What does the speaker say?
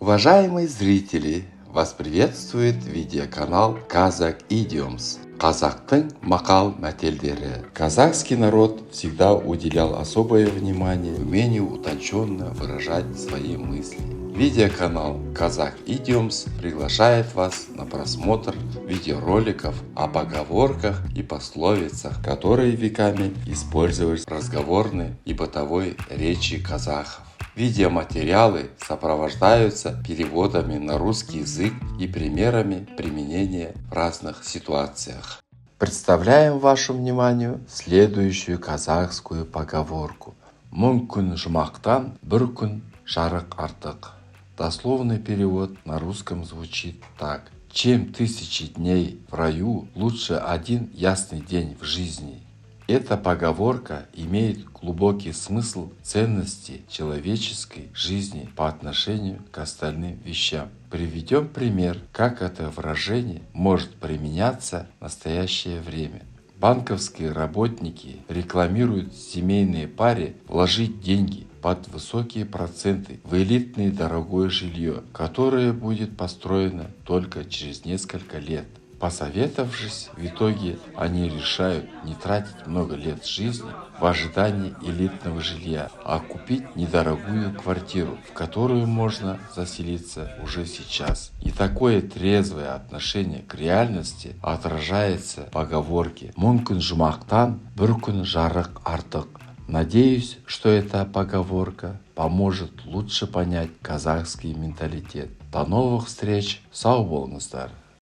Уважаемые зрители, вас приветствует видеоканал Kazakh Idioms. Казахтың мақал мәтелдері. Казахский народ всегда уделял особое внимание умению утонченно выражать свои мысли. Видеоканал Kazakh Idioms приглашает вас на просмотр видеороликов о поговорках и пословицах, которые веками использовались в разговорной и бытовой речи казахов. Видеоматериалы сопровождаются переводами на русский язык и примерами применения в разных ситуациях. Представляем вашему вниманию следующую казахскую поговорку. Мың күн жұмақтан бір күн жарық артық. Дословный перевод на русском звучит так. Чем 1000 дней в раю, лучше один ясный день в жизни. Эта поговорка имеет глубокий смысл ценности человеческой жизни по отношению к остальным вещам. Приведем пример, как это выражение может применяться в настоящее время. Банковские работники рекламируют семейной паре вложить деньги под высокие проценты в элитное дорогое жилье, которое будет построено только через несколько лет. Посоветовавшись, в итоге они решают не тратить много лет жизни в ожидании элитного жилья, а купить недорогую квартиру, в которую можно заселиться уже сейчас. И такое трезвое отношение к реальности отражается в поговорке «Мың күн жұмақтан бір күн жарық артық». Надеюсь, что эта поговорка поможет лучше понять казахский менталитет. До новых встреч, сау болыңыздар!